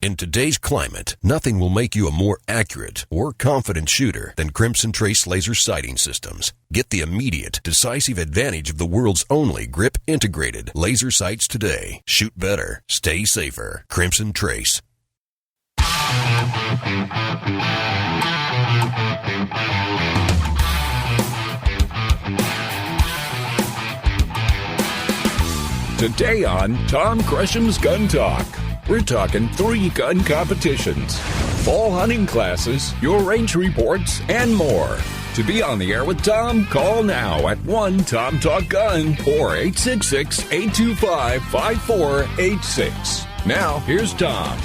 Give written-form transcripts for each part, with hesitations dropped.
In today's climate, nothing will make you a more accurate or confident shooter than Crimson Trace laser sighting systems. Get the immediate, decisive advantage of the world's only grip-integrated laser sights today. Shoot better. Stay safer. Crimson Trace. Today on Tom Gresham's Gun Talk, we're talking 3 gun competitions, fall hunting classes, your range reports, and more. To be on the air with Tom, call now at 1-TOM-TALK-GUN or 866-825-5486. Now, here's Tom.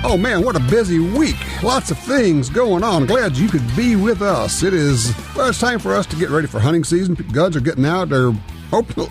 Oh man, what a busy week. Lots of things going on. Glad you could be with us. It's time for us to get ready for hunting season. Guns are getting out. They're hoping,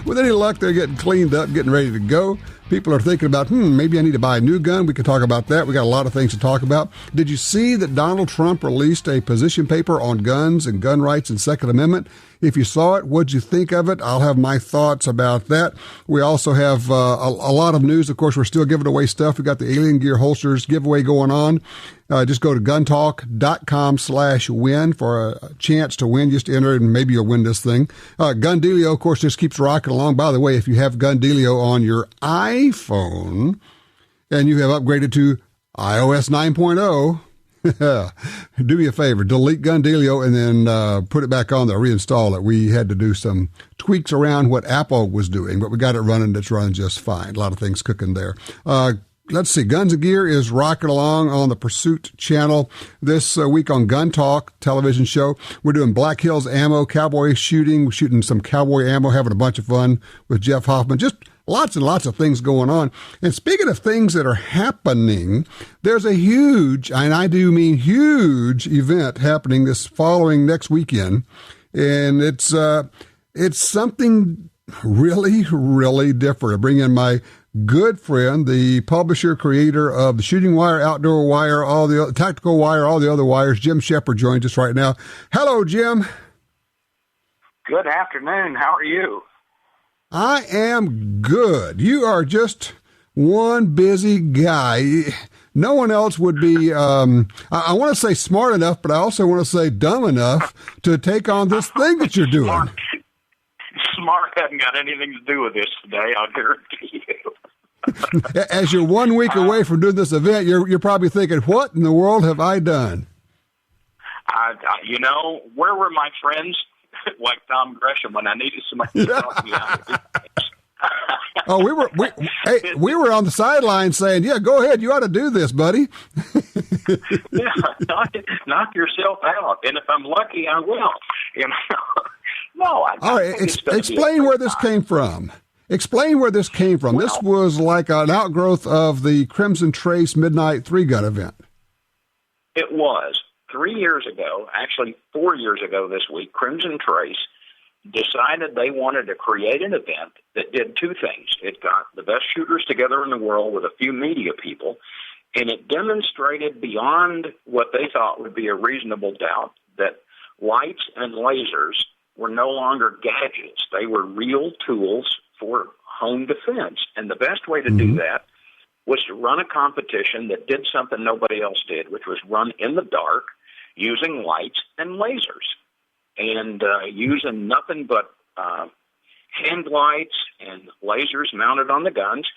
with any luck, they're getting cleaned up, getting ready to go. People are thinking about, maybe I need to buy a new gun. We can talk about that. We got a lot of things to talk about. Did you see that Donald Trump released a position paper on guns and gun rights and Second Amendment? If you saw it, what'd you think of it? I'll have my thoughts about that. We also have a lot of news. Of course, we're still giving away stuff. We got the Alien Gear holsters giveaway going on. Just go to guntalk.com/win for a chance to win. Just enter it and maybe you'll win this thing. Gun Dealio, of course, just keeps rocking along. By the way, if you have Gun Dealio on your iPhone and you have upgraded to iOS 9.0, do me a favor, delete Gun Dealio and then put it back on there, reinstall it. We had to do some tweaks around what Apple was doing, but we got it running. It's running just fine. A lot of things cooking there. Let's see. Guns and Gear is rocking along on the Pursuit channel. This week on Gun Talk television show, we're doing Black Hills ammo, cowboy shooting. We're shooting some cowboy ammo, having a bunch of fun with Jeff Hoffman. Just lots and lots of things going on. And speaking of things that are happening, there's a huge, and I do mean huge, event happening this following next weekend. And it's something really, really different. I bring in my good friend, the publisher, creator of the Shooting Wire, Outdoor Wire, all the Tactical Wire, all the other wires. Jim Shepard joins us right now. Hello, Jim. Good afternoon. How are you? I am good. You are just one busy guy. No one else would be, I want to say smart enough, but I also want to say dumb enough to take on this thing that you're doing. Smart hasn't got anything to do with this today, I'll guarantee you. As you're 1 week away from doing this event, you're probably thinking, what in the world have I done? Where were my friends like Tom Gresham when I needed somebody to help me out? Oh, we were on the sideline saying, yeah, go ahead. You ought to do this, buddy. Yeah, knock yourself out. And if I'm lucky, I will. No, all right, explain where this came from. Explain where this came from. Well, this was like an outgrowth of the Crimson Trace Midnight 3-gun event. It was. 3 years ago, actually 4 years ago this week, Crimson Trace decided they wanted to create an event that did two things. It got the best shooters together in the world with a few media people, and it demonstrated beyond what they thought would be a reasonable doubt that lights and lasers were no longer gadgets. They were real tools for home defense. And the best way to do that was to run a competition that did something nobody else did, which was run in the dark using lights and lasers and using nothing but hand lights and lasers mounted on the guns.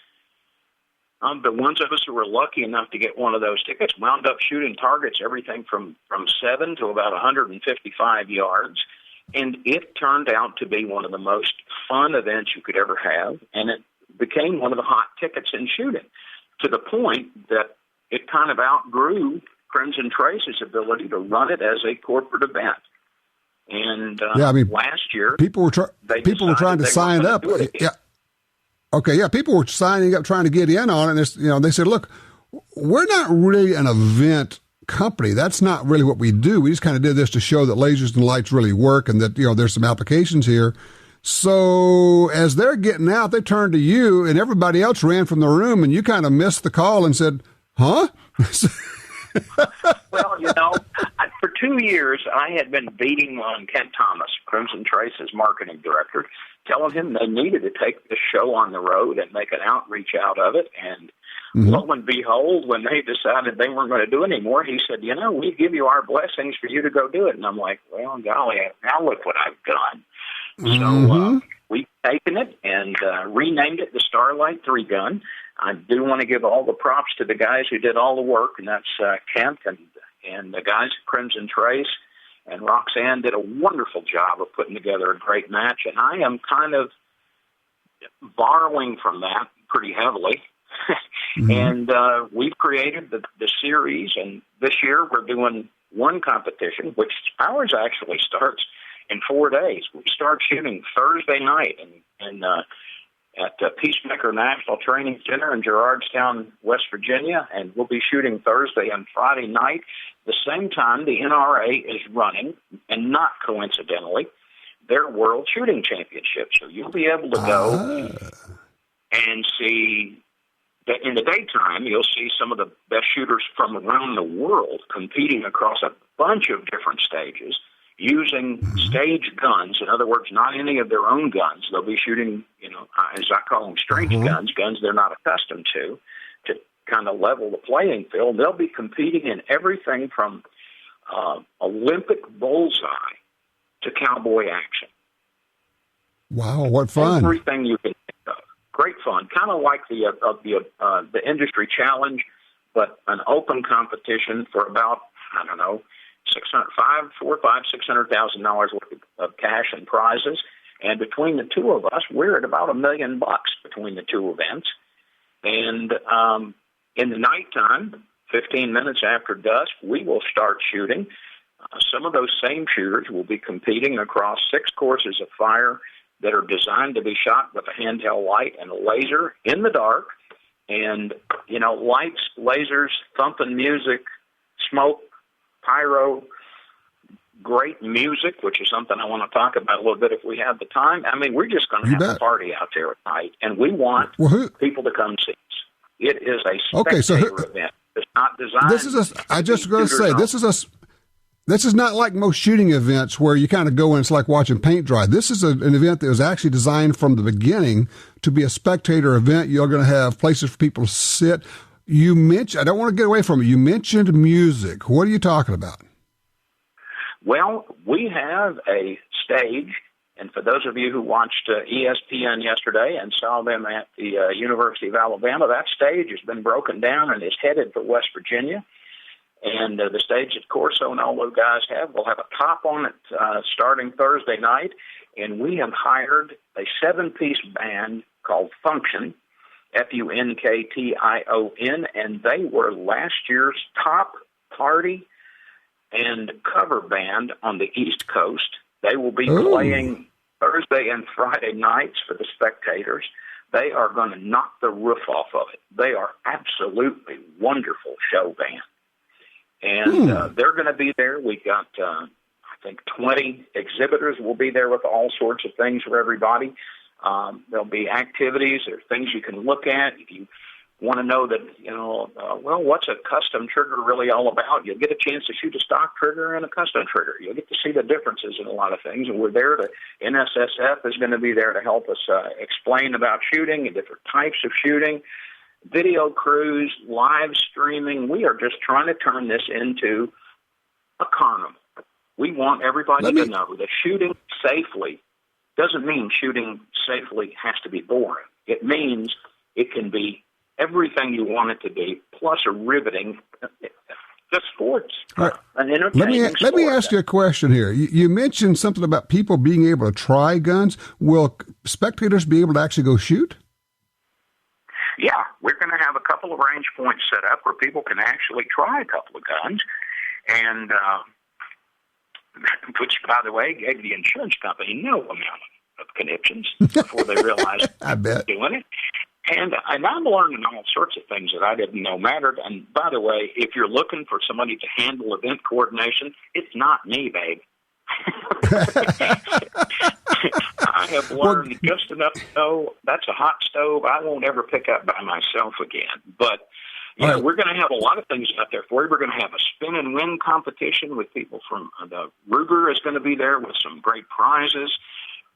The ones of us who were lucky enough to get one of those tickets wound up shooting targets everything from 7 to about 155 yards. And it turned out to be one of the most fun events you could ever have, and it became one of the hot tickets in shooting, to the point that it kind of outgrew Crimson Trace's ability to run it as a corporate event. And last year, people were trying to sign up. Yeah. Okay, yeah, people were signing up, trying to get in on it. And they said, look, we're not really an event company. That's not really what we do. We just kind of did this to show that lasers and lights really work and that, there's some applications here. So as they're getting out, they turned to you and everybody else ran from the room and you kind of missed the call and said, huh? Well, for 2 years, I had been beating on Kent Thomas, Crimson Trace's marketing director, telling him they needed to take this show on the road and make an outreach out of it. And lo and behold, when they decided they weren't going to do it anymore, he said, we give you our blessings for you to go do it. And I'm like, well, golly, now look what I've done. So we've taken it and renamed it the Starlight 3-gun. I do want to give all the props to the guys who did all the work, and that's Kent and the guys at Crimson Trace. And Roxanne did a wonderful job of putting together a great match. And I am kind of borrowing from that pretty heavily. And we've created the series. And this year we're doing one competition, which ours actually starts in 4 days. We start shooting Thursday night at Peacemaker National Training Center in Gerardstown, West Virginia, and we'll be shooting Thursday and Friday night. The same time, the NRA is running, and not coincidentally, their World Shooting Championship. So you'll be able to go and see, in the daytime, you'll see some of the best shooters from around the world competing across a bunch of different stages using stage guns. In other words, not any of their own guns. They'll be shooting, as I call them, strange guns they're not accustomed to kind of level the playing field. They'll be competing in everything from Olympic bullseye to cowboy action. Wow, what fun. Everything you can think of. Great fun. Kind of like the industry challenge, but an open competition for about, I don't know, $600,000 worth of cash and prizes. And between the two of us, we're at about $1 million between the two events. And in the nighttime, 15 minutes after dusk, we will start shooting. Some of those same shooters will be competing across 6 courses of fire that are designed to be shot with a handheld light and a laser in the dark. And, lights, lasers, thumping music, smoke, pyro, great music, which is something I want to talk about a little bit if we have the time. I mean, we're just going to have a party out there at night, and we want people to come see us. It is a spectator event. It's not designed. This is not like most shooting events where you kind of go and it's like watching paint dry. This is an event that was actually designed from the beginning to be a spectator event. You're going to have places for people to sit. You mentioned, I don't want to get away from it, you mentioned music. What are you talking about? Well, we have a stage, and for those of you who watched ESPN yesterday and saw them at the University of Alabama, that stage has been broken down and is headed for West Virginia. And the stage that Corso and all those guys will have a top on it starting Thursday night. And we have hired a 7-piece band called Function, Funktion, and they were last year's top party and cover band on the East Coast. They will be playing Thursday and Friday nights for the spectators. They are going to knock the roof off of it. They are absolutely wonderful show band. And they're going to be there. We've got, I think, 20 exhibitors will be there with all sorts of things for everybody. There'll be activities or things you can look at. If you want to know that, what's a custom trigger really all about? You'll get a chance to shoot a stock trigger and a custom trigger. You'll get to see the differences in a lot of things. And we're there NSSF is going to be there to help us explain about shooting and different types of shooting, video crews, live streaming. We are just trying to turn this into a carnival. We want everybody to know that shooting safely doesn't mean shooting safely has to be boring. It means it can be everything you want it to be, plus a riveting sports, an entertaining sport. Let me ask you a question here. You mentioned something about people being able to try guns. Will spectators be able to actually go shoot? Yeah, we're going to have a couple of range points set up where people can actually try a couple of guns, and which, by the way, gave the insurance company no amount of conniptions before they realized I bet. Doing it. And I'm learning all sorts of things that I didn't know mattered. And by the way, if you're looking for somebody to handle event coordination, it's not me, babe. I have learned just enough to know that's a hot stove I won't ever pick up by myself again. But we're going to have a lot of things out there for you. We're going to have a spin and win competition with people from the Ruger is going to be there with some great prizes.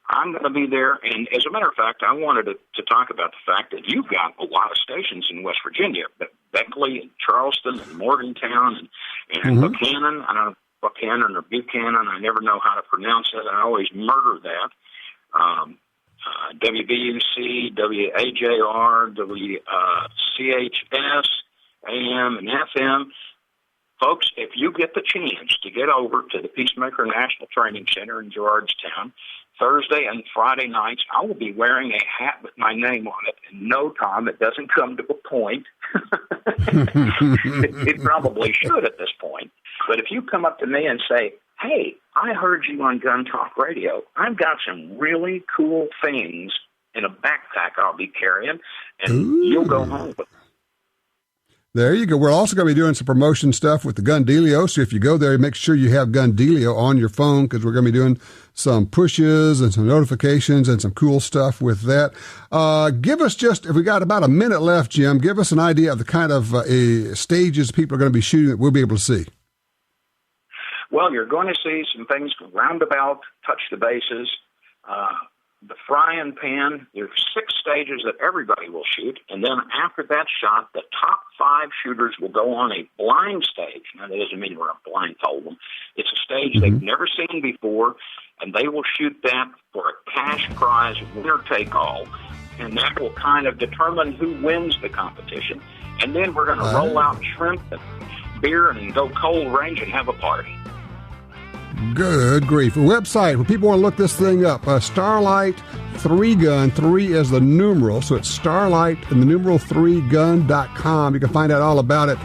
I'm going to be there. And as a matter of fact, I wanted to talk about the fact that you've got a lot of stations in West Virginia, Beckley and Charleston and Morgantown and Buchanan. I don't know, Buchanan or Buchanan. I never know how to pronounce it. I always murder that. WBUC, WAJR, WCHS, AM, and FM. Folks, if you get the chance to get over to the Peacemaker National Training Center in Georgetown, Thursday and Friday nights, I will be wearing a hat with my name on it. And no, Tom, it doesn't come to a point. It probably should at this point. But if you come up to me and say, hey, I heard you on Gun Talk Radio. I've got some really cool things in a backpack I'll be carrying, and you'll go home with them. There you go. We're also going to be doing some promotion stuff with the Gun Dealio. So if you go there, make sure you have Gun Dealio on your phone, because we're going to be doing some pushes and some notifications and some cool stuff with that. Give us if we got about a minute left, Jim, give us an idea of the kind of stages people are going to be shooting that we'll be able to see. Well, you're going to see some things roundabout, touch the bases, the frying pan. There's 6 stages that everybody will shoot, and then after that shot, the top 5 shooters will go on a blind stage. Now, that doesn't mean we're going to blindfold them. It's a stage they've never seen before, and they will shoot that for a cash prize, winner-take-all, and that will kind of determine who wins the competition. And then we're going to roll out shrimp and beer and go cold range and have a party. Good grief. A website where people want to look this thing up. Starlight 3-gun, 3 is the numeral, so it's Starlight and the numeral 3gun.com. You can find out all about it.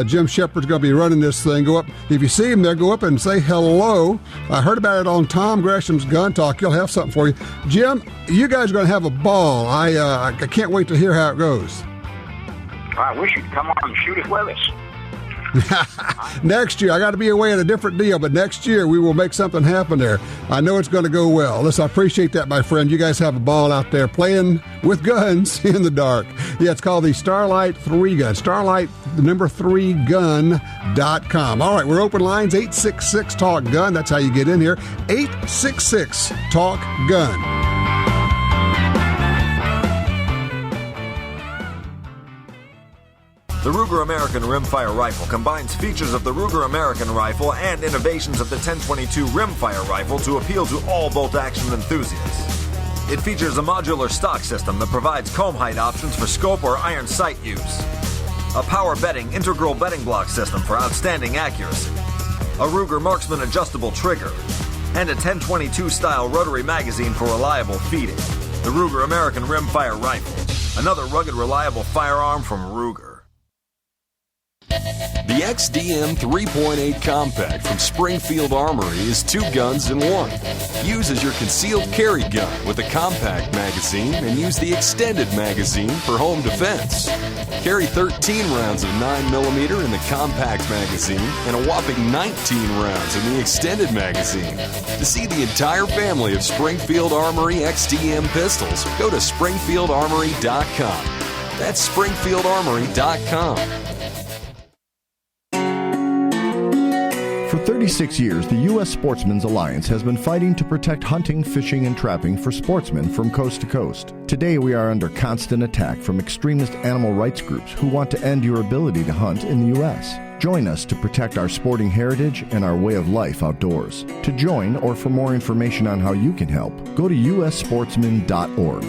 Jim Shepard's going to be running this thing. Go up. If you see him there, go up and say hello. I heard about it on Tom Gresham's Gun Talk. He'll have something for you. Jim, you guys are going to have a ball. I can't wait to hear how it goes. I wish you'd come on and shoot it with us. Next year, I got to be away at a different deal, but next year we will make something happen there. I know it's going to go well. Listen, I appreciate that, my friend. You guys have a ball out there playing with guns in the dark. Yeah, it's called the Starlight 3-gun. Starlight, the number 3gun.com. All right, we're open lines, 866-TALK-GUN. That's how you get in here, 866-TALK-GUN. The Ruger American Rimfire Rifle combines features of the Ruger American Rifle and innovations of the 1022 Rimfire Rifle to appeal to all bolt-action enthusiasts. It features a modular stock system that provides comb height options for scope or iron sight use, a power bedding integral bedding block system for outstanding accuracy, a Ruger Marksman adjustable trigger, and a 1022-style rotary magazine for reliable feeding. The Ruger American Rimfire Rifle, another rugged, reliable firearm from Ruger. The XDM 3.8 Compact from Springfield Armory is 2 guns in 1. Use as your concealed carry gun with a compact magazine and use the extended magazine for home defense. Carry 13 rounds of 9mm in the compact magazine and a whopping 19 rounds in the extended magazine. To see the entire family of Springfield Armory XDM pistols, go to SpringfieldArmory.com. That's SpringfieldArmory.com. For 36 years, the U.S. Sportsmen's Alliance has been fighting to protect hunting, fishing, and trapping for sportsmen from coast to coast. Today, we are under constant attack from extremist animal rights groups who want to end your ability to hunt in the U.S. Join us to protect our sporting heritage and our way of life outdoors. To join or for more information on how you can help, go to ussportsman.org.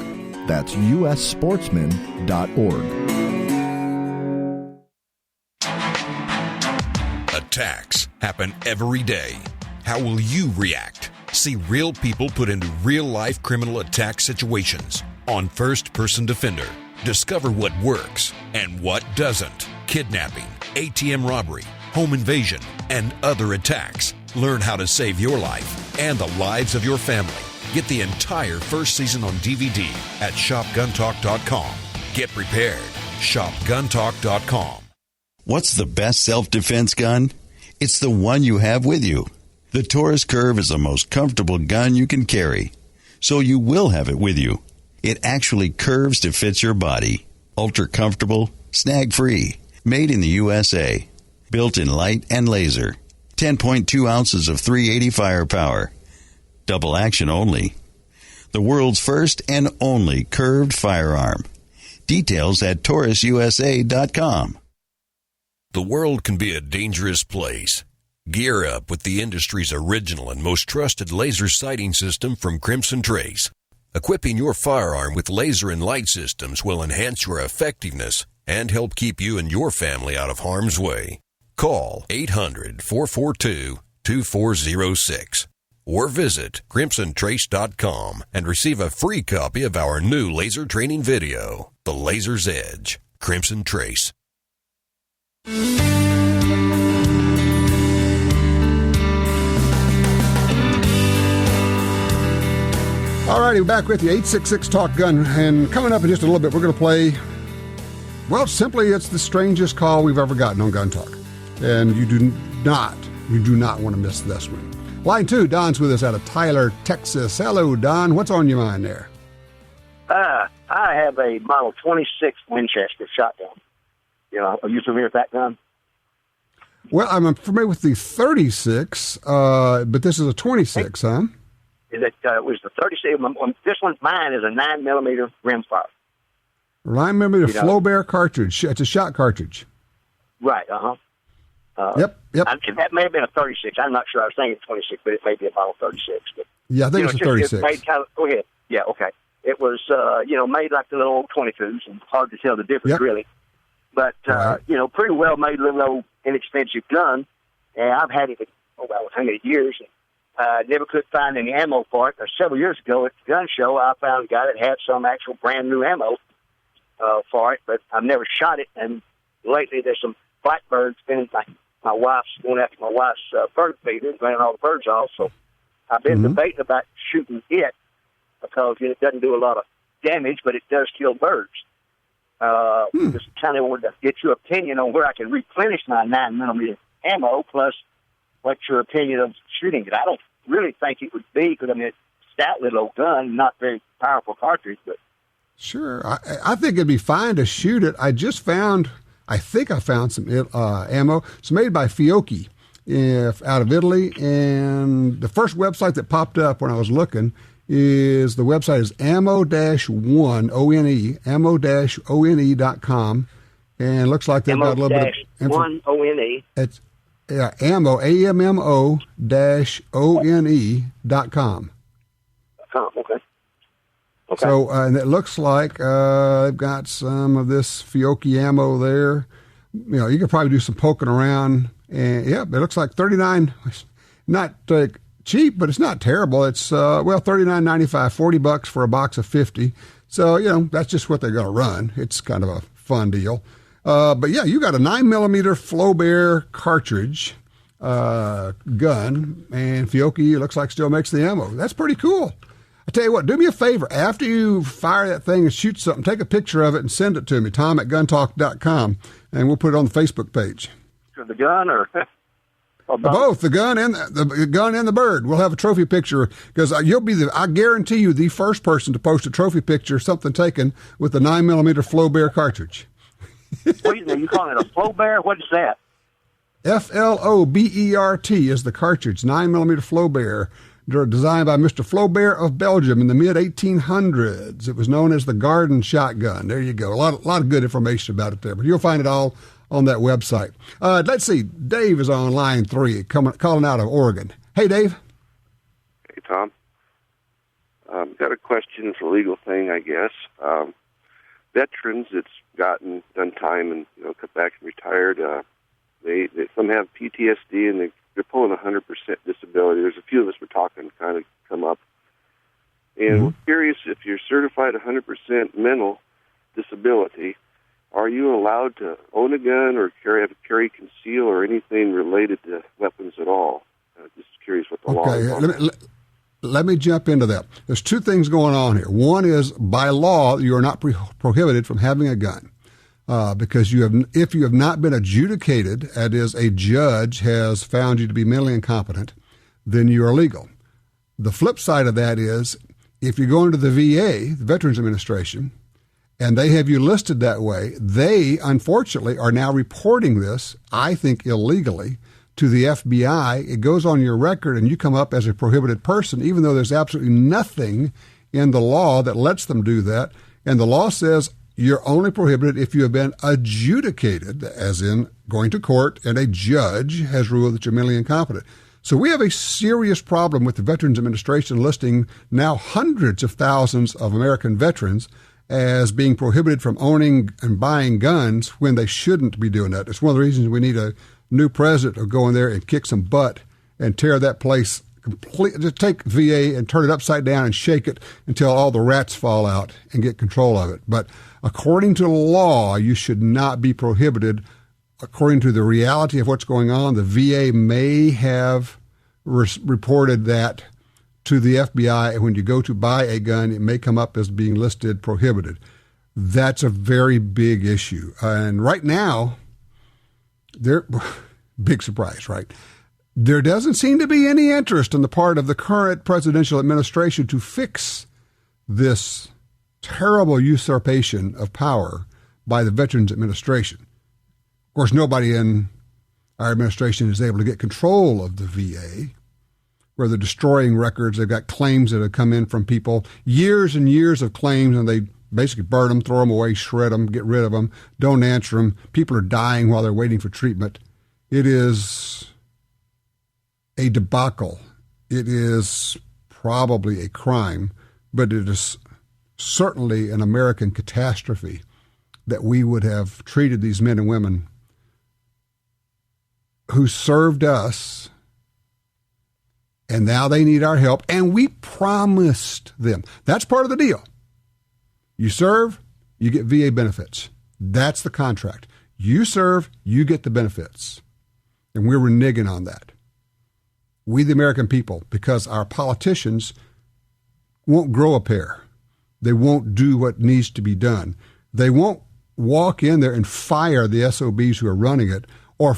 That's ussportsman.org. Attacks happen every day. How will you react? See real people put into real-life criminal attack situations on First Person Defender. Discover what works and what doesn't. Kidnapping, ATM robbery, home invasion, and other attacks. Learn how to save your life and the lives of your family. Get the entire first season on DVD at shopguntalk.com. Get prepared. Shopguntalk.com. What's the best self-defense gun? It's the one you have with you. The Taurus Curve is the most comfortable gun you can carry, so you will have it with you. It actually curves to fit your body. Ultra comfortable, snag-free, made in the USA. Built in light and laser. 10.2 ounces of .380 firepower. Double action only. the world's first and only curved firearm. Details at TaurusUSA.com. The world can be a dangerous place. Gear up with the industry's original and most trusted laser sighting system from Crimson Trace. Equipping your firearm with laser and light systems will enhance your effectiveness and help keep you and your family out of harm's way. Call 800-442-2406 or visit crimsontrace.com and receive a free copy of our new laser training video, The Laser's Edge. Crimson Trace. All righty, we're back with you, 866 Talk Gun, and coming up in just a little bit, we're going to play, well, simply, it's the strangest call we've ever gotten on Gun Talk, and you do not want to miss this one. Line 2, Don's with us out of Tyler, Texas. Hello, Don. What's on your mind there? I have a Model 26 Winchester shotgun. Are you familiar with that gun? Well, I'm familiar with the 36, but this is a 26, huh? It was the 36. This mine is a 9mm rimfire. 9mm Flowbear cartridge. It's a shot cartridge. Right, Yep. That may have been a 36. I'm not sure. I was thinking 26, but it may be a Model 36. But, yeah, I think it's a 36. Go ahead. Yeah, okay. It was, made like the little old 22s, and hard to tell the difference, really. But, right. Pretty well made little old inexpensive gun. And I've had it, how many years? Never could find any ammo for it. Several years ago at the gun show, I found a guy that had some actual brand new ammo for it, but I've never shot it. And lately there's some blackbirds been my wife's going after my wife's bird feeder and running all the birds off. So I've been debating about shooting it because it doesn't do a lot of damage, but it does kill birds. Just kind of wanted to get your opinion on where I can replenish my 9mm ammo, plus what's your opinion of shooting it. I don't really think it would be, because it's a stout little old gun, not very powerful cartridge, but. Sure. I think it'd be fine to shoot it. I think I found some ammo. It's made by Fiocchi out of Italy, and the first website that popped up when I was looking is the website is ammo-1, O-N-E, ammo-one.com, and it looks like they've got a little bit of one O-N-E. It's ammo, AMMO-ONE.com. Okay. So, and it looks like they've got some of this Fiocchi ammo there. You could probably do some poking around. And, it looks like $39. Not cheap, but it's not terrible. It's, $39.95, $40 for a box of 50. So, that's just what they're going to run. It's kind of a fun deal. But, you got a 9mm Flowbear cartridge gun, and Fiocchi, looks like, still makes the ammo. That's pretty cool. I tell you what, do me a favor. After you fire that thing and shoot something, take a picture of it and send it to me, Tom@guntalk.com, and we'll put it on the Facebook page. For the gun or both, the gun and the bird. We'll have a trophy picture, because you'll be I guarantee you, the first person to post a trophy picture, something taken with the 9mm Flowbear cartridge. What you calling it, a Flowbear? What is that? Flobert is the cartridge, 9mm Flowbear. They're designed by Mr. Flaubert of Belgium in the mid-1800s. It was known as the garden shotgun. There you go. A lot of good information about it there, but you'll find it all on that website. Let's see. Dave is on line 3, calling out of Oregon. Hey, Dave. Hey, Tom. Got a question. It's a legal thing, I guess. Veterans that's done time and come back and retired, some have PTSD, and they're pulling 100% disability. There's a few of us we're talking kind of come up. And we're curious, if you're certified 100% mental disability, are you allowed to own a gun or carry, conceal, or anything related to weapons at all? Just curious what the law is. Let me jump into that. There's two things going on here. One is, by law, you are not prohibited from having a gun. Because if you have not been adjudicated, that is, a judge has found you to be mentally incompetent, then you are legal. The flip side of that is, if you go into the VA, the Veterans Administration, and they have you listed that way, they, unfortunately, are now reporting this, I think illegally, to the FBI. It goes on your record, and you come up as a prohibited person, even though there's absolutely nothing in the law that lets them do that. And the law says you're only prohibited if you have been adjudicated, as in going to court and a judge has ruled that you're mentally incompetent. So we have a serious problem with the Veterans Administration listing now hundreds of thousands of American veterans as being prohibited from owning and buying guns when they shouldn't be doing that. It's one of the reasons we need a new president to go in there and kick some butt and tear that place completely, just take VA and turn it upside down and shake it until all the rats fall out and get control of it. But according to law, you should not be prohibited. According to the reality of what's going on, the VA may have reported that to the FBI, and when you go to buy a gun, it may come up as being listed prohibited. That's a very big issue. And right now, big surprise, right? There doesn't seem to be any interest on the part of the current presidential administration to fix this terrible usurpation of power by the Veterans Administration. Of course, nobody in our administration is able to get control of the VA, where they're destroying records. They've got claims that have come in from people, years and years of claims, and they basically burn them, throw them away, shred them, get rid of them, don't answer them. People are dying while they're waiting for treatment. It is a debacle. It is probably a crime, but it is certainly an American catastrophe that we would have treated these men and women who served us, and now they need our help, and we promised them. That's part of the deal. You serve, you get VA benefits. That's the contract. You serve, you get the benefits. And we're reneging on that. We, the American people, because our politicians won't grow a pair. They won't do what needs to be done. They won't walk in there and fire the SOBs who are running it, or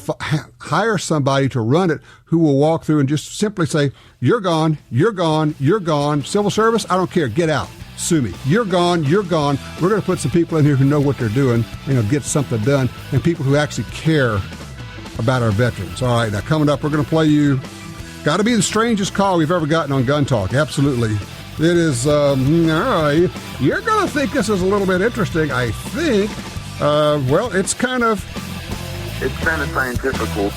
hire somebody to run it who will walk through and just simply say, you're gone, you're gone, you're gone. Civil service, I don't care, get out, sue me. You're gone, you're gone. We're going to put some people in here who know what they're doing and get something done, and people who actually care about our veterans. All right, now coming up, we're going to play you, got to be the strangest call we've ever gotten on Gun Talk. Absolutely. It is, you're going to think this is a little bit interesting, I think. It's kind of scientifical.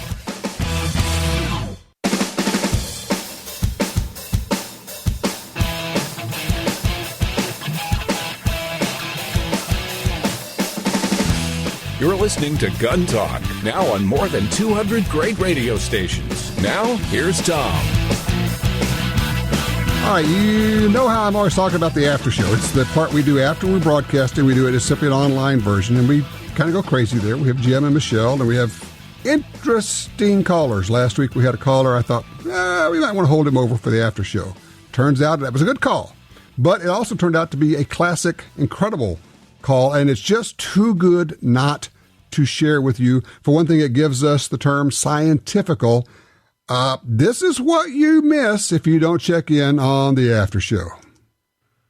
You're listening to Gun Talk, now on more than 200 great radio stations. Now, here's Tom. All right, you know how I'm always talking about the after show. It's the part we do after we broadcast it. We do it as simply an online version, and we kind of go crazy there. We have Jim and Michelle, and we have interesting callers. Last week we had a caller. I thought, we might want to hold him over for the after show. Turns out that was a good call. But it also turned out to be a classic, incredible call, and it's just too good not to share with you. For one thing, it gives us the term scientifical. This is what you miss if you don't check in on the after show.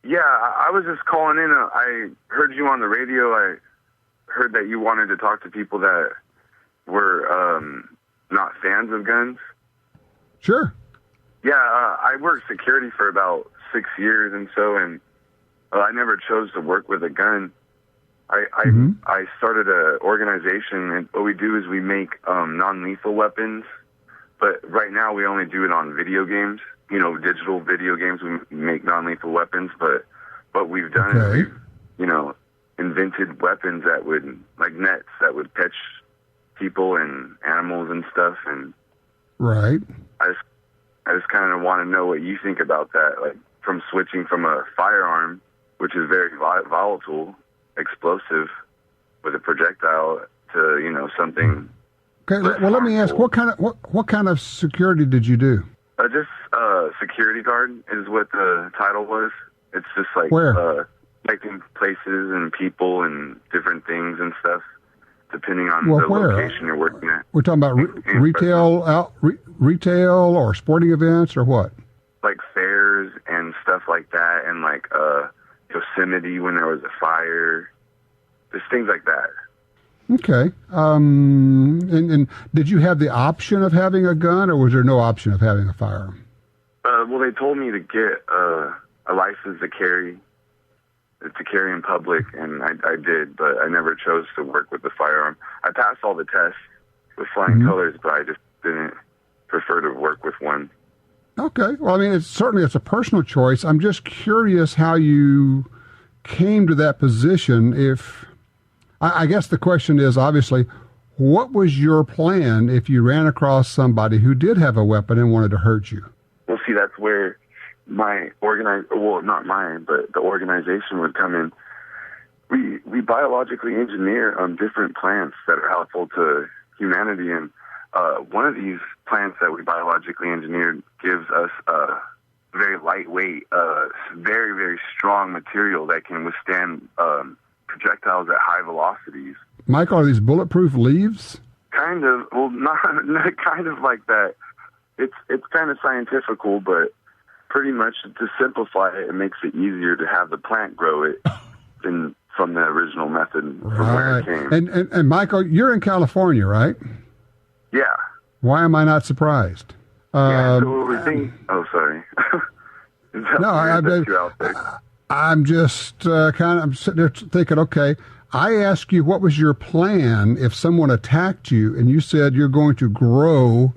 Yeah, I was just calling in. I heard you on the radio. I heard that you wanted to talk to people that were not fans of guns. Sure. Yeah, I worked security for about 6 years, and I never chose to work with a gun. I started an organization, and what we do is we make non-lethal weapons. But right now we only do it on video games, digital video games. We make non-lethal weapons, but what we've done is we've, invented weapons that would, like nets, that would catch people and animals and stuff. And right. I just kind of want to know what you think about that, like from switching from a firearm, which is very volatile, explosive, with a projectile, to something. Okay, well, let me ask, what kind of security did you do? Just security guard is what the title was. It's just like where? Protecting places and people and different things and stuff, depending on the location you're working at. We're talking about retail or sporting events or what? Like fairs and stuff like that, and like Yosemite when there was a fire, just things like that. Okay. And did you have the option of having a gun, or was there no option of having a firearm? Well, they told me to get a license to carry in public, and I did, but I never chose to work with the firearm. I passed all the tests with flying colors, but I just didn't prefer to work with one. Okay. Well, I mean, it's a personal choice. I'm just curious how you came to that position. I guess the question is, obviously, what was your plan if you ran across somebody who did have a weapon and wanted to hurt you? Well, see, that's where not mine, but the organization would come in. We biologically engineer different plants that are helpful to humanity, and one of these plants that we biologically engineered gives us a very lightweight, very, very strong material that can withstand projectiles at high velocities. Michael, are these bulletproof leaves? Kind of. Well, not kind of like that. It's kind of scientifical, but pretty much to simplify it, it makes it easier to have the plant grow it than from the original method from where it came. And Michael, you're in California, right? Yeah. Why am I not surprised? So we're thinking. Oh, sorry. I'm just I'm sitting there thinking, okay, I asked you what was your plan if someone attacked you, and you said you're going to grow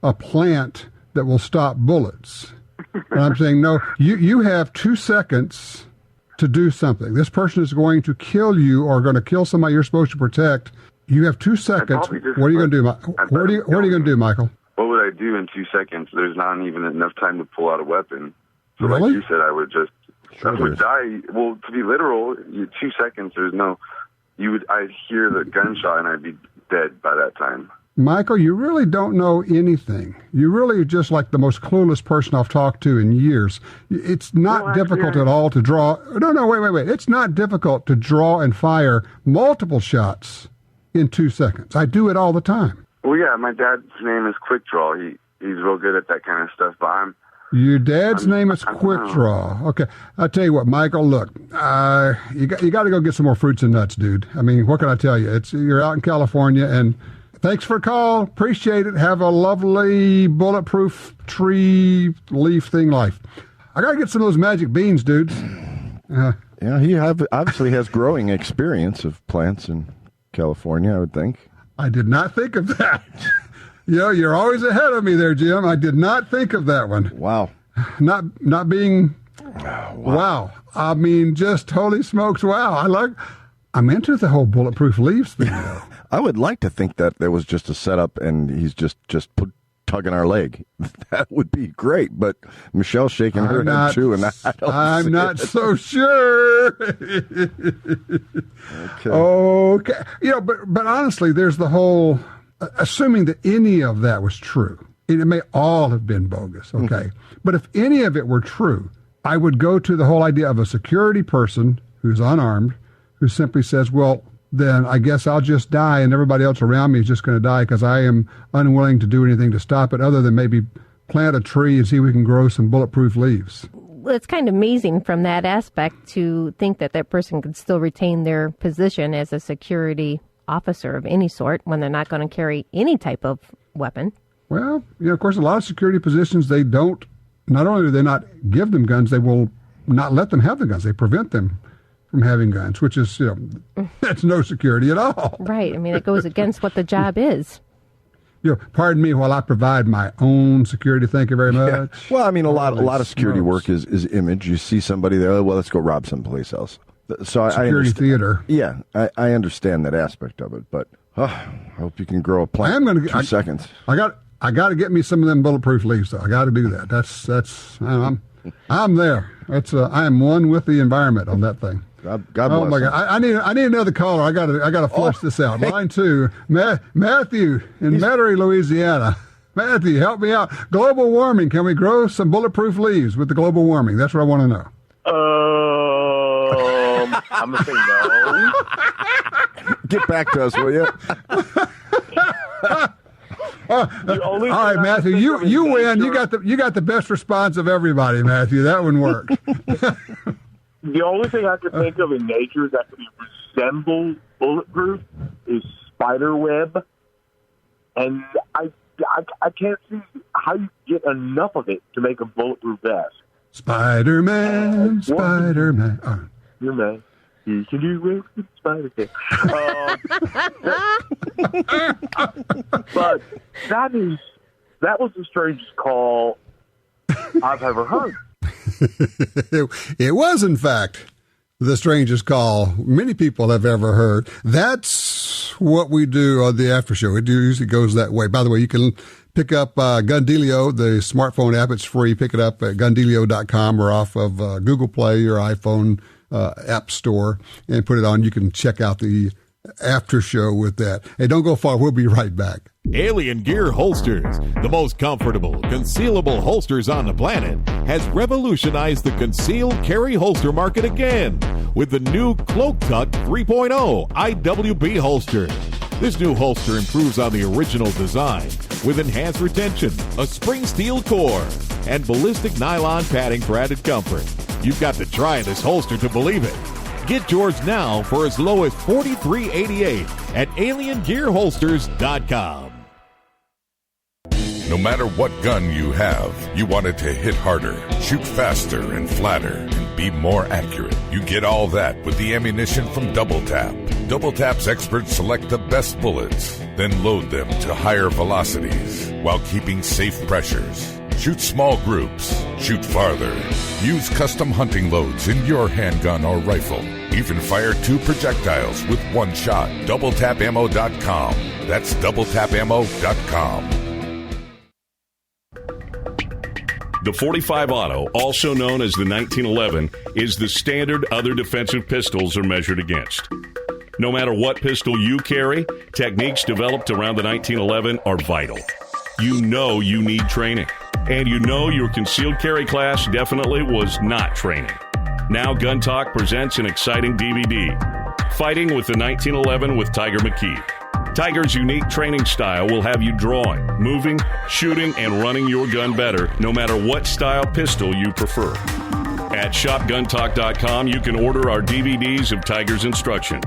a plant that will stop bullets. And I'm saying, no, you have 2 seconds to do something. This person is going to kill you or going to kill somebody you're supposed to protect. You have 2 seconds. What are you going to do? What are you going to do, Michael? What would I do in 2 seconds? There's not even enough time to pull out a weapon. So really? Like you said, I would die. Well, to be literal, 2 seconds, I'd hear the gunshot and I'd be dead by that time. Michael, you really don't know anything. You really are just like the most clueless person I've talked to in years. It's not difficult at all to draw. No, wait. It's not difficult to draw and fire multiple shots in 2 seconds. I do it all the time. Well, yeah, my dad's name is Quick Draw. He's real good at that kind of stuff, but Your dad's name is Quick Draw. Okay. I'll tell you what, Michael, look, you got to go get some more fruits and nuts, dude. I mean, what can I tell you? You're out in California, and thanks for the call. Appreciate it. Have a lovely bulletproof tree leaf thing life. I got to get some of those magic beans, dudes. Yeah, he obviously has growing experience of plants in California, I would think. I did not think of that. You're always ahead of me there, Jim. I did not think of that one. Wow. Not being, wow. I mean, just holy smokes, wow. I'm into the whole bulletproof leaves thing, though. I would like to think that there was just a setup and he's just tugging our leg. That would be great, but Michelle's shaking her head too, and I'm not so sure. Okay. But honestly, there's the whole, assuming that any of that was true, it may all have been bogus, okay? But if any of it were true, I would go to the whole idea of a security person who's unarmed, who simply says, well, then I guess I'll just die and everybody else around me is just going to die because I am unwilling to do anything to stop it other than maybe plant a tree and see if we can grow some bulletproof leaves. Well, it's kind of amazing from that aspect to think that person could still retain their position as a security officer of any sort when they're not going to carry any type of weapon. Well, of course, a lot of security positions, not only do they not give them guns, they will not let them have the guns. They prevent them from having guns, which is, that's no security at all. Right. I mean, it goes against what the job is. Pardon me while I provide my own security. Thank you very much. Yeah. Well, I mean, a lot of security work is image. You see somebody there, well, let's go rob someplace else. So security theater. Yeah, I understand that aspect of it, but I hope you can grow a plant. I'm going to 2 seconds. I got to get me some of them bulletproof leaves, though. I got to do that. I'm there. I am one with the environment on that thing. God bless. Oh my God! I need another caller. I got to flush this out. Line 2, Matthew in Metairie, Louisiana. Matthew, help me out. Global warming. Can we grow some bulletproof leaves with the global warming? That's what I want to know. I'm gonna say no. Get back to us, will you? All right, Matthew, you win. You got the best response of everybody, Matthew. That one worked. The only thing I can think of in nature that could resemble bulletproof is spider web, and I can't see how you get enough of it to make a bulletproof vest. Spider-Man, Spider-Man. You're man. You can do it with Spider-Man. But that was the strangest call I've ever heard. It was, in fact, the strangest call many people have ever heard. That's what we do on the after show. It usually goes that way. By the way, you can pick up Gundealio, the smartphone app. It's free. Pick it up at gundealio.com or off of Google Play or iPhone app store and put it on. You can check out the after show with that. Hey, don't go far. We'll be right back. Alien Gear Holsters, the most comfortable, concealable holsters on the planet, has revolutionized the concealed carry holster market again with the new Cloak Tuck 3.0 IWB holster. This new holster improves on the original design with enhanced retention, a spring steel core, and ballistic nylon padding for added comfort. You've got to try this holster to believe it. Get yours now for as low as $43.88 at aliengearholsters.com. No matter what gun you have, you want it to hit harder, shoot faster and flatter, and be more accurate. You get all that with the ammunition from Double Tap. Double Tap's experts select the best bullets, then load them to higher velocities while keeping safe pressures. Shoot small groups. Shoot farther. Use custom hunting loads in your handgun or rifle. Even fire 2 projectiles with one shot. DoubleTapAmmo.com. That's DoubleTapAmmo.com. The .45 Auto, also known as the 1911, is the standard other defensive pistols are measured against. No matter what pistol you carry, techniques developed around the 1911 are vital. You know you need training. And you know your concealed carry class definitely was not training. Now GUNTALK presents an exciting DVD, Fighting with the 1911 with Tiger McKee. Tiger's unique training style will have you drawing, moving, shooting, and running your gun better, no matter what style pistol you prefer. At shopguntalk.com, you can order our DVDs of Tiger's instruction.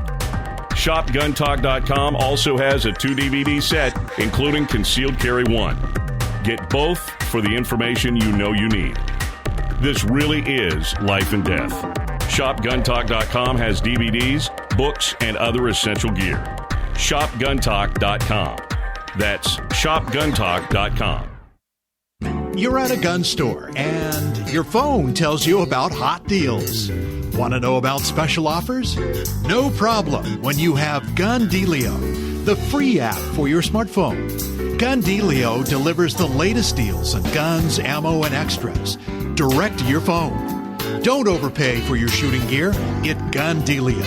Shopguntalk.com also has a 2-DVD set, including Concealed Carry 1. Get both for the information you know you need. This really is life and death. ShopGunTalk.com has DVDs, books, and other essential gear. ShopGunTalk.com. That's ShopGunTalk.com. You're at a gun store and your phone tells you about hot deals. Want to know about special offers? No problem when you have Gundealio, the free app for your smartphone. Gundealio delivers the latest deals on guns, ammo, and extras direct to your phone. Don't overpay for your shooting gear. Get Gundealio.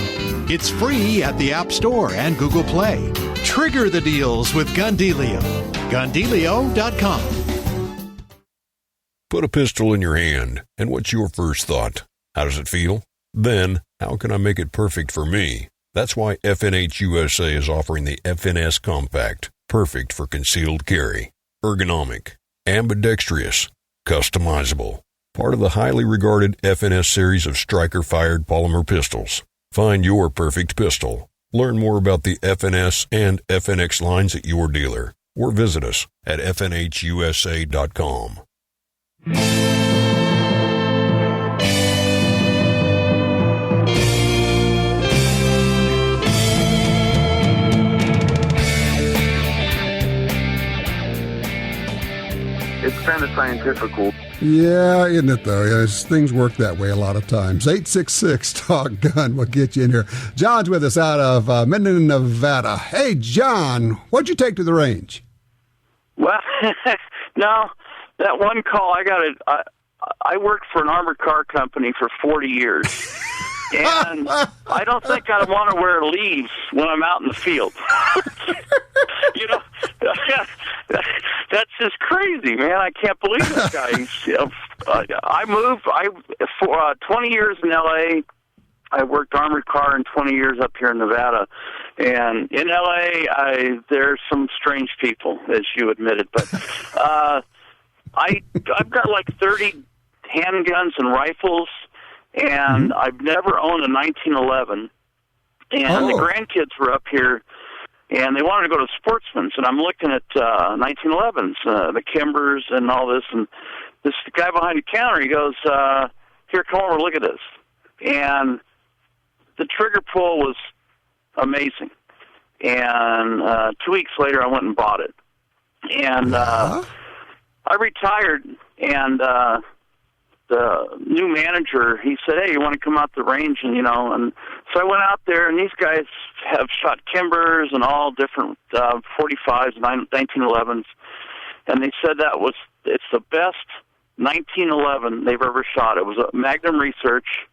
It's free at the App Store and Google Play. Trigger the deals with Gundealio. Gundealio.com. Put a pistol in your hand, and what's your first thought? How does it feel? Then, how can I make it perfect for me? That's why FNH USA is offering the FNS Compact, perfect for concealed carry. Ergonomic, ambidextrous, customizable. Part of the highly regarded FNS series of striker-fired polymer pistols. Find your perfect pistol. Learn more about the FNS and FNX lines at your dealer, or visit us at fnhusa.com. It's kind of scientifical. Yeah, isn't it, though? Yes, things work that way a lot of times. 866-TALK-GUN will get you in here. John's with us out of Minden, Nevada. Hey, John, what'd you take to the range? Well, no, that one call, I worked for an armored car company for 40 years. And I don't think I want to wear leaves when I'm out in the field. You know, that's just crazy, man. I can't believe this guy. I moved for 20 years in L.A. I worked armored car and 20 years up here in Nevada. And in L.A., there's some strange people, as you admitted. But I've got like 30 handguns and rifles. And I've never owned a 1911. And the grandkids were up here, and they wanted to go to Sportsman's. And I'm looking at 1911s, the Kimbers and all this. And this guy behind the counter, he goes, here, come over, look at this. And the trigger pull was amazing. And 2 weeks later, I went and bought it. And I retired, and the new manager, he said, hey, you want to come out the range? And, and so I went out there, and these guys have shot Kimbers and all different 45s, 1911s. And they said it's the best 1911 they've ever shot. It was a Magnum Research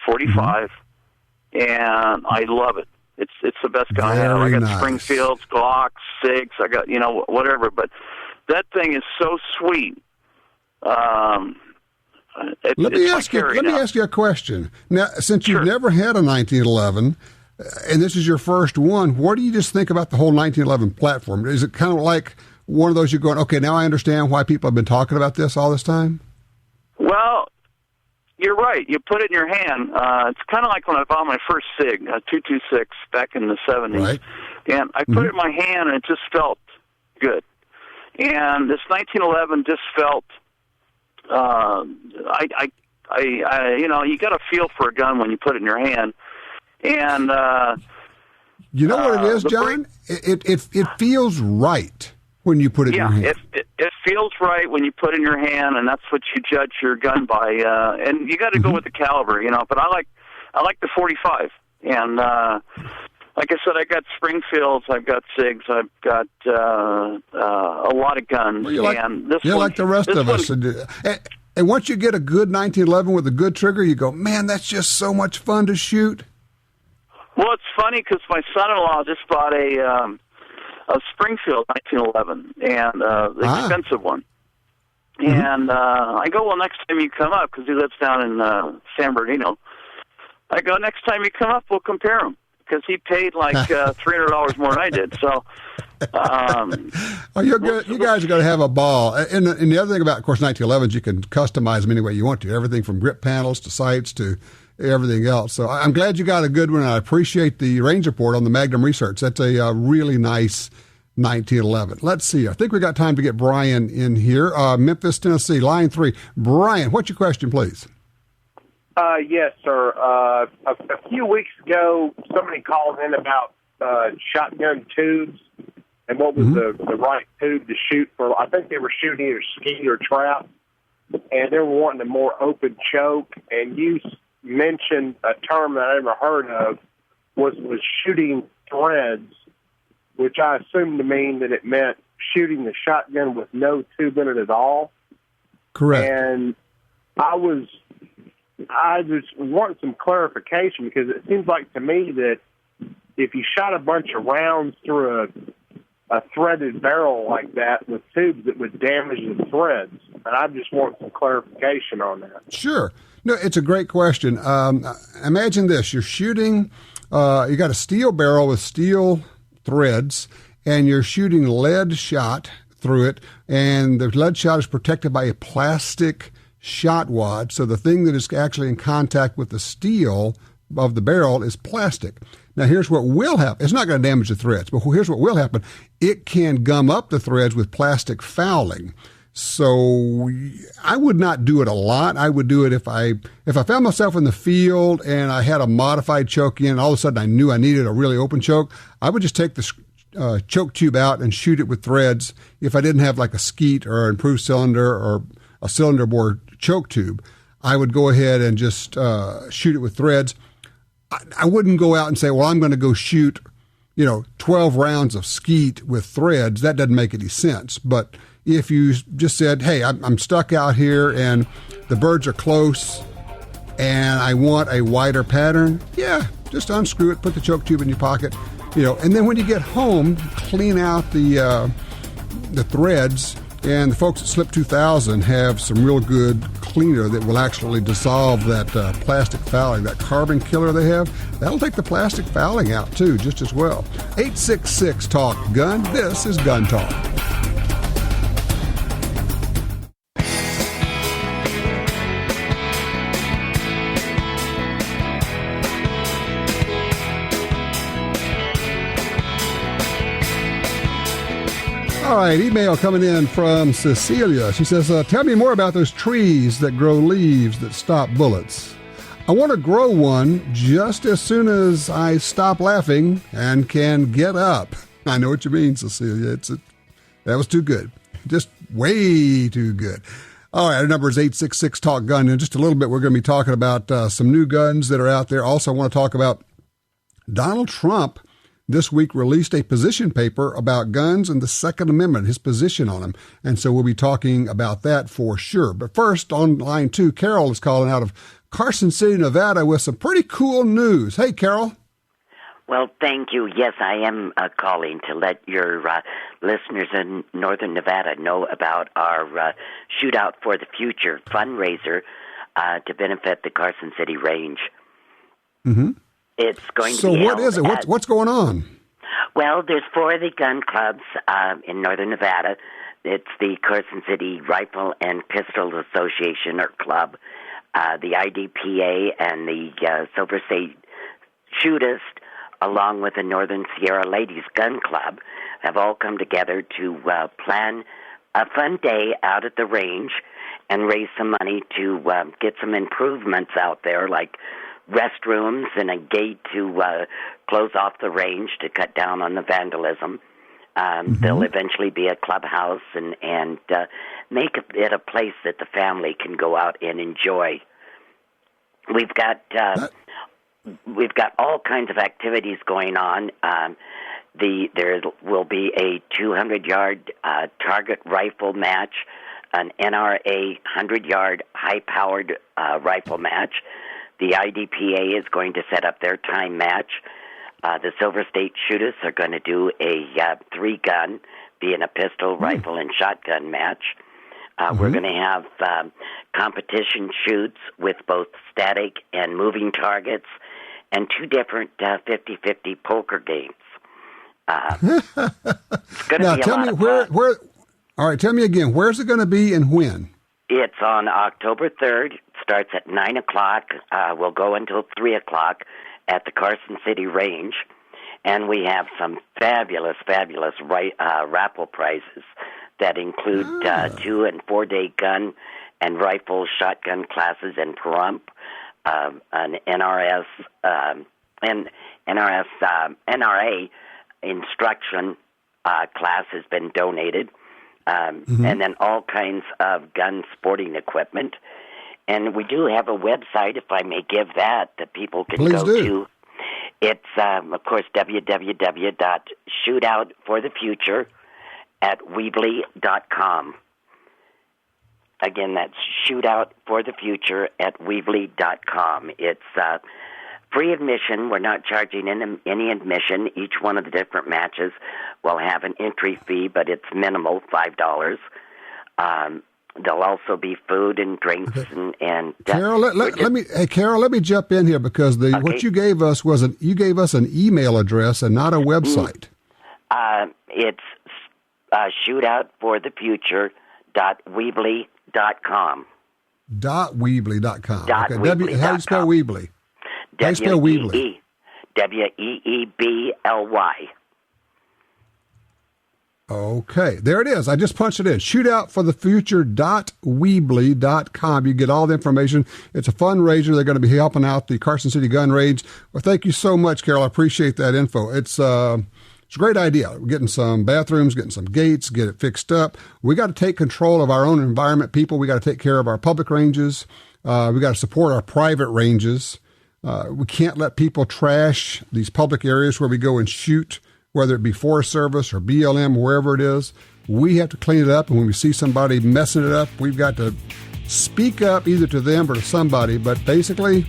45, and I love it. It's the best gun I have. I got Springfields, Glocks, SIGs, I got, whatever. But that thing is so sweet. Let me ask you a question. Now, since you've never had a 1911, and this is your first one, what do you just think about the whole 1911 platform? Is it kind of like one of those you're going, okay, now I understand why people have been talking about this all this time? Well, you're right. You put it in your hand. It's kind of like when I bought my first SIG, a 226, back in the 70s. Right. And I put it in my hand, and it just felt good. And this 1911 just felt, you got a feel for a gun when you put it in your hand. And you know what it is, John? It feels right when you put it in your hand. It feels right when you put it in your hand, and that's what you judge your gun by. And you got to go with the caliber, But I like the 45. And like I said, I got Springfields, I've got SIGs, I've got a lot of guns. Well, and this like the rest of us. And once you get a good 1911 with a good trigger, you go, man, that's just so much fun to shoot. Well, it's funny because my son-in-law just bought a Springfield 1911, and the expensive one. And I go, well, next time you come up, because he lives down in San Bernardino, I go, next time you come up, we'll compare them, because he paid like $300 more than I did. So, you're good. You guys are going to have a ball. And the other thing about, of course, 1911s, you can customize them any way you want to. Everything from grip panels to sights to everything else. So I'm glad you got a good one. And I appreciate the range report on the Magnum Research. That's a really nice 1911. Let's see. I think we got time to get Brian in here. Memphis, Tennessee, line 3. Brian, what's your question, please? Yes, sir. A few weeks ago, somebody called in about shotgun tubes and what was the right tube to shoot for. I think they were shooting either skeet or trap, and they were wanting a more open choke. And you mentioned a term that I never heard of was shooting threads, which I assumed to mean that it meant shooting the shotgun with no tube in it at all. Correct. And I just want some clarification, because it seems like to me that if you shot a bunch of rounds through a threaded barrel like that with tubes, it would damage the threads. And I just want some clarification on that. Sure. No, it's a great question. Imagine this. You're shooting, you got a steel barrel with steel threads, and you're shooting lead shot through it, and the lead shot is protected by a plastic shot wad. So the thing that is actually in contact with the steel of the barrel is plastic. Now, here's what will happen. It's not going to damage the threads, but here's what will happen. It can gum up the threads with plastic fouling. So I would not do it a lot. I would do it if I found myself in the field and I had a modified choke in, and all of a sudden I knew I needed a really open choke. I would just take the choke tube out and shoot it with threads. If I didn't have like a skeet or an improved cylinder or a cylinder bore choke tube, I would go ahead and just shoot it with threads. I wouldn't go out and say, well, I'm going to go shoot, 12 rounds of skeet with threads. That doesn't make any sense. But if you just said, hey, I'm stuck out here and the birds are close and I want a wider pattern, just unscrew it, put the choke tube in your pocket, and then when you get home, clean out the threads. And the folks at Slip 2000 have some real good cleaner that will actually dissolve that plastic fouling, that carbon killer they have. That'll take the plastic fouling out, too, just as well. 866-TALK-GUN. This is Gun Talk. All right, email coming in from Cecilia. She says, tell me more about those trees that grow leaves that stop bullets. I want to grow one just as soon as I stop laughing and can get up. I know what you mean, Cecilia. That was too good. Just way too good. All right, our number is 866-TALK-GUN. In just a little bit, we're going to be talking about some new guns that are out there. Also, I want to talk about Donald Trump this week released a position paper about guns and the Second Amendment, his position on them. And so we'll be talking about that for sure. But first, on line 2, Carol is calling out of Carson City, Nevada with some pretty cool news. Hey, Carol. Well, thank you. Yes, I am calling to let your listeners in Northern Nevada know about our Shootout for the Future fundraiser to benefit the Carson City Range. Mm-hmm. It's going to be So what is it? What's going on? Well, there's 4 of the gun clubs in Northern Nevada. It's the Carson City Rifle and Pistol Association or Club, the IDPA, and the Silver State Shootist, along with the Northern Sierra Ladies Gun Club, have all come together to plan a fun day out at the range and raise some money to get some improvements out there, like restrooms and a gate to close off the range to cut down on the vandalism. There'll eventually be a clubhouse and make it a place that the family can go out and enjoy. We've got all kinds of activities going on. There will be a 200-yard target rifle match, an NRA 100-yard high-powered rifle match. The IDPA is going to set up their time match. The Silver State Shooters are going to do a 3-gun, being a pistol, rifle, and shotgun match. We're going to have competition shoots with both static and moving targets, and 2 different 50-50 poker games. It's going to be a lot of fun. All right, tell me again, where's it going to be and when? It's on October 3rd. It starts at 9 o'clock. We'll go until 3 o'clock at the Carson City Range. And we have some fabulous raffle prizes that include 2- and 4-day gun and rifle shotgun classes in Pahrump, an NRA instruction class has been donated, and then all kinds of gun sporting equipment. And we do have a website, if I may give that people can Please go do. to. It's, of course, www.shootoutforthefuture@weebly.com. Again, that's shootoutforthefuture@weebly.com. It's free admission. We're not charging any admission. Each one of the different matches will have an entry fee, but it's minimal, $5. There'll also be food and drinks and Carol, let me jump in here because what you gave us was an email address and not a website. It's shootoutforthefuture.weebly.com. .weebly.com. Okay. How do you spell Weebly? How do you spell Weebly? WEEBLY. Okay, there it is. I just punched it in. Shootoutforthefuture.weebly.com. You get all the information. It's a fundraiser. They're going to be helping out the Carson City Gun Range. Well, thank you so much, Carol. I appreciate that info. It's a great idea. We're getting some bathrooms, getting some gates, get it fixed up. We got to take control of our own environment, people. We got to take care of our public ranges. We got to support our private ranges. We can't let people trash these public areas where we go and shoot, whether it be Forest Service or BLM, wherever it is. We have to clean it up, and when we see somebody messing it up, we've got to speak up either to them or to somebody. But basically,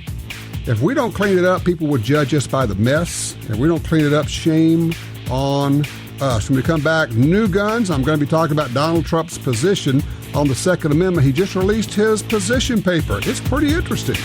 if we don't clean it up, people will judge us by the mess. If we don't clean it up, shame on us. When we come back, new guns, I'm going to be talking about Donald Trump's position on the Second Amendment. He just released his position paper. It's pretty interesting.